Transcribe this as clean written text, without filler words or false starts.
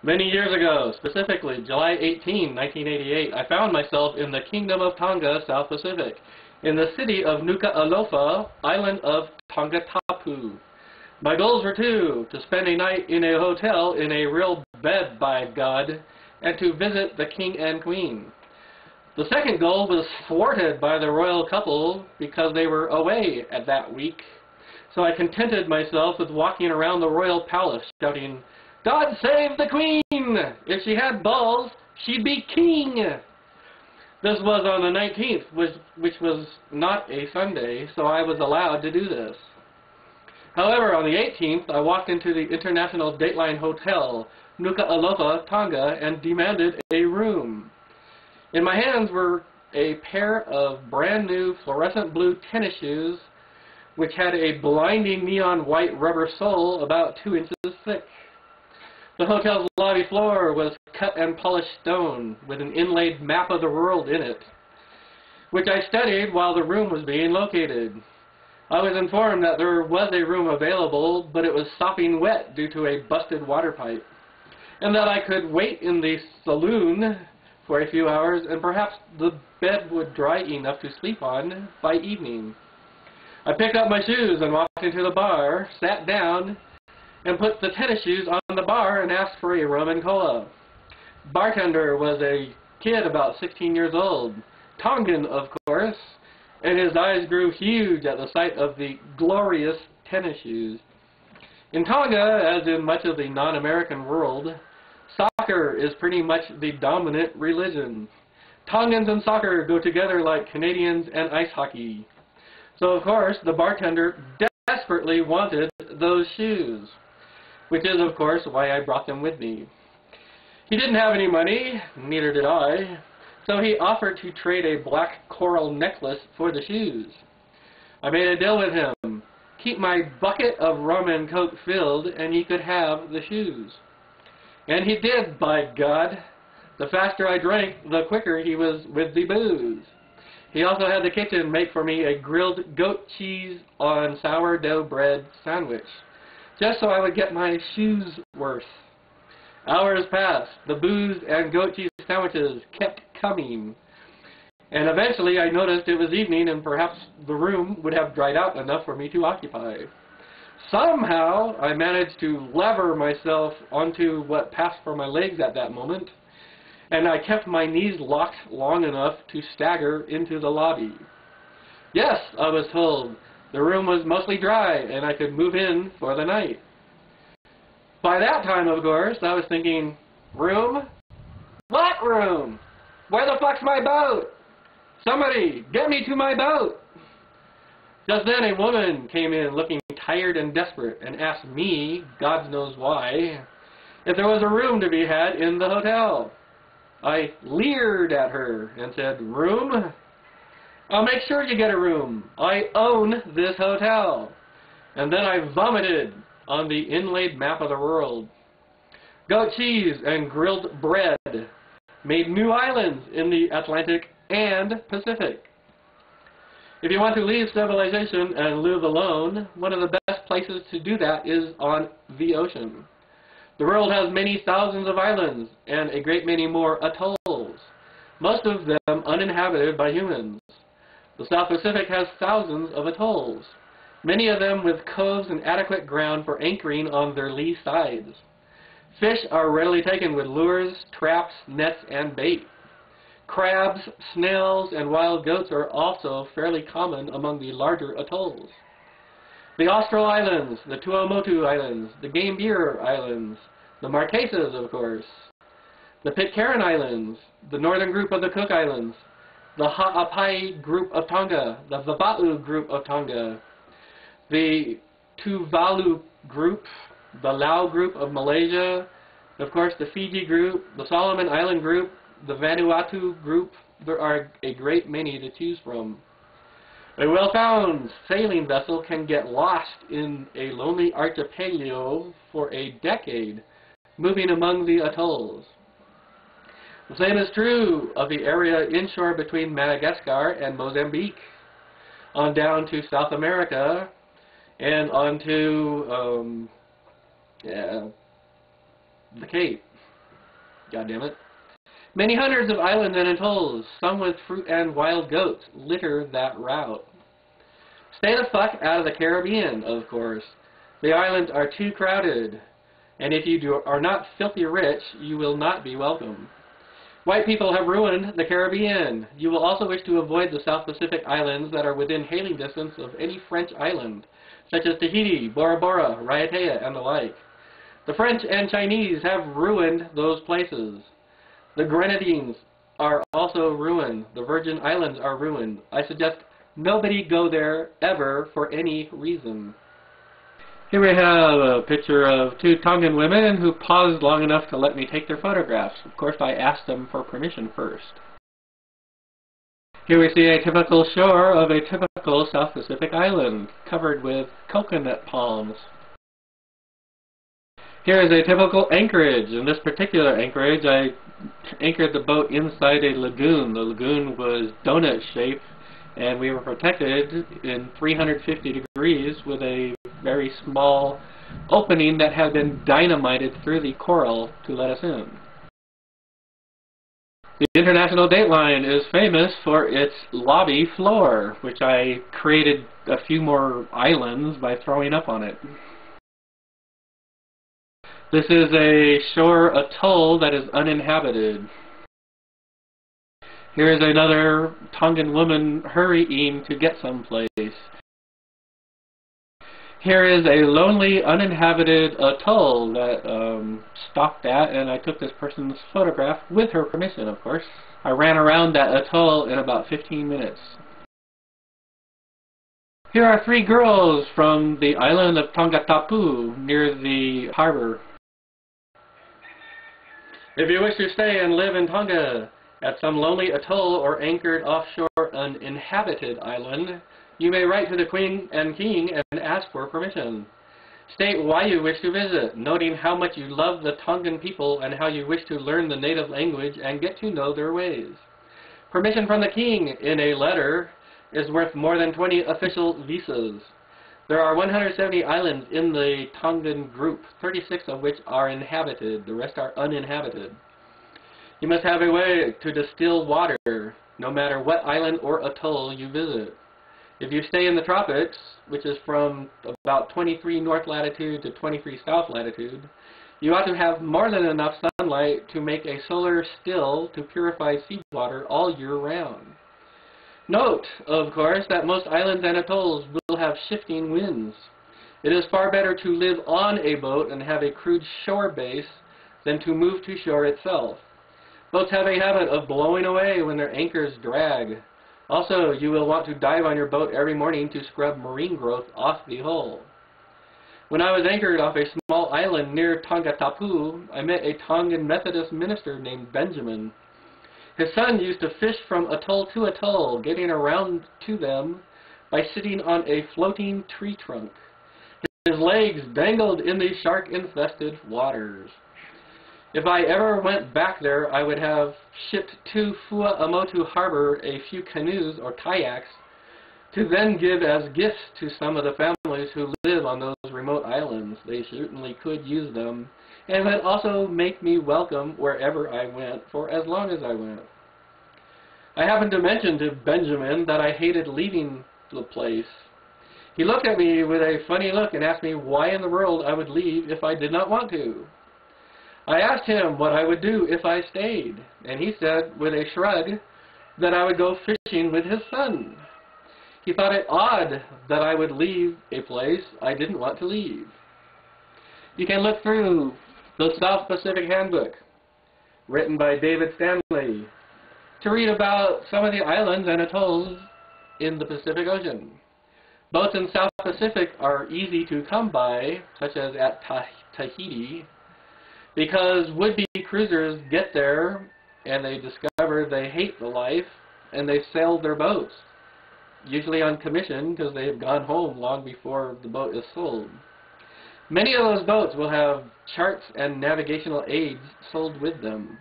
Many years ago, specifically July 18, 1988, I found myself in the Kingdom of Tonga, South Pacific, in the city of Nuku'alofa, island of Tongatapu. My goals were two: to spend a night in a hotel in a real bed, by God, and to visit the king and queen. The second goal was thwarted by the royal couple because they were away at that week. So I contented myself with walking around the royal palace shouting, "God save the queen! If she had balls, she'd be king!" This was on the 19th, which was not a Sunday, so I was allowed to do this. However, on the 18th, I walked into the International Dateline Hotel, Nuku'alofa, Tonga, and demanded a room. In my hands were a pair of brand new fluorescent blue tennis shoes, which had a blinding neon white rubber sole about 2 inches thick. The hotel's lobby floor was cut and polished stone with an inlaid map of the world in it, which I studied while the room was being located. I was informed that there was a room available, but it was sopping wet due to a busted water pipe, and that I could wait in the saloon for a few hours and perhaps the bed would dry enough to sleep on by evening. I picked up my shoes and walked into the bar, sat down, and put the tennis shoes on the bar and asked for a rum and cola. Bartender was a kid about 16 years old, Tongan of course, and his eyes grew huge at the sight of the glorious tennis shoes. In Tonga, as in much of the non-American world, soccer is pretty much the dominant religion. Tongans and soccer go together like Canadians and ice hockey. So of course, the bartender desperately wanted those shoes, which is of course why I brought them with me. He didn't have any money, neither did I, so he offered to trade a black coral necklace for the shoes. I made a deal with him: keep my bucket of rum and coke filled and he could have the shoes. And he did, by God. The faster I drank, the quicker he was with the booze. He also had the kitchen make for me a grilled goat cheese on sourdough bread sandwich, just so I would get my shoes worth. Hours passed. The booze and goat cheese sandwiches kept coming. And eventually I noticed it was evening and perhaps the room would have dried out enough for me to occupy. Somehow I managed to lever myself onto what passed for my legs at that moment, and I kept my knees locked long enough to stagger into the lobby. Yes, I was told, the room was mostly dry and I could move in for the night. By that time, of course, I was thinking, room? What room? Where the fuck's my boat? Somebody, get me to my boat! Just then a woman came in looking tired and desperate and asked me, God knows why, if there was a room to be had in the hotel. I leered at her and said, "Room? I'll make sure you get a room. I own this hotel." And then I vomited on the inlaid map of the world. Goat cheese and grilled bread made new islands in the Atlantic and Pacific. If you want to leave civilization and live alone, one of the best places to do that is on the ocean. The world has many thousands of islands and a great many more atolls, most of them uninhabited by humans. The South Pacific has thousands of atolls, many of them with coves and adequate ground for anchoring on their lee sides. Fish are readily taken with lures, traps, nets, and bait. Crabs, snails, and wild goats are also fairly common among the larger atolls. The Austral Islands, the Tuamotu Islands, the Gambier Islands, the Marquesas, of course, the Pitcairn Islands, the northern group of the Cook Islands, the Ha'apai group of Tonga, the Vava'u group of Tonga, the Tuvalu group, the Lao group of Malaysia, of course the Fiji group, the Solomon Island group, the Vanuatu group. There are a great many to choose from. A well-found sailing vessel can get lost in a lonely archipelago for a decade, moving among the atolls. The same is true of the area inshore between Madagascar and Mozambique, on down to South America, and on to the Cape. God damn it. Many hundreds of islands and atolls, some with fruit and wild goats, litter that route. Stay the fuck out of the Caribbean, of course. The islands are too crowded, and if you are not filthy rich, you will not be welcome. White people have ruined the Caribbean. You will also wish to avoid the South Pacific islands that are within hailing distance of any French island, such as Tahiti, Bora Bora, Raiatea, and the like. The French and Chinese have ruined those places. The Grenadines are also ruined. The Virgin Islands are ruined. I suggest nobody go there ever for any reason. Here we have a picture of two Tongan women who paused long enough to let me take their photographs. Of course, I asked them for permission first. Here we see a typical shore of a typical South Pacific island, covered with coconut palms. Here is a typical anchorage. In this particular anchorage, I anchored the boat inside a lagoon. The lagoon was donut-shaped, and we were protected in 350 degrees with a very small opening that had been dynamited through the coral to let us in. The International Dateline is famous for its lobby floor, which I created a few more islands by throwing up on it. This is a shore atoll that is uninhabited. Here is another Tongan woman hurrying to get someplace. Here is a lonely, uninhabited atoll that stopped at, and I took this person's photograph with her permission, of course. I ran around that atoll in about 15 minutes. Here are three girls from the island of Tongatapu near the harbor. If you wish to stay and live in Tonga, at some lonely atoll or anchored offshore uninhabited island, you may write to the Queen and King and ask for permission. State why you wish to visit, noting how much you love the Tongan people and how you wish to learn the native language and get to know their ways. Permission from the King in a letter is worth more than 20 official visas. There are 170 islands in the Tongan group, 36 of which are inhabited, the rest are uninhabited. You must have a way to distill water, no matter what island or atoll you visit. If you stay in the tropics, which is from about 23 north latitude to 23 south latitude, you ought to have more than enough sunlight to make a solar still to purify seawater all year round. Note, of course, that most islands and atolls will have shifting winds. It is far better to live on a boat and have a crude shore base than to move to shore itself. Boats have a habit of blowing away when their anchors drag. Also, you will want to dive on your boat every morning to scrub marine growth off the hull. When I was anchored off a small island near Tongatapu, I met a Tongan Methodist minister named Benjamin. His son used to fish from atoll to atoll, getting around to them by sitting on a floating tree trunk. His legs dangled in the shark-infested waters. If I ever went back there, I would have shipped to Fuamotu Harbor a few canoes or kayaks to then give as gifts to some of the families who live on those remote islands. They certainly could use them, and would also make me welcome wherever I went for as long as I went. I happened to mention to Benjamin that I hated leaving the place. He looked at me with a funny look and asked me why in the world I would leave if I did not want to. I asked him what I would do if I stayed, and he said, with a shrug, that I would go fishing with his son. He thought it odd that I would leave a place I didn't want to leave. You can look through the South Pacific Handbook, written by David Stanley, to read about some of the islands and atolls in the Pacific Ocean. Boats in South Pacific are easy to come by, such as at Tahiti, because would-be cruisers get there and they discover they hate the life and they sail their boats, usually on commission because they have gone home long before the boat is sold. Many of those boats will have charts and navigational aids sold with them.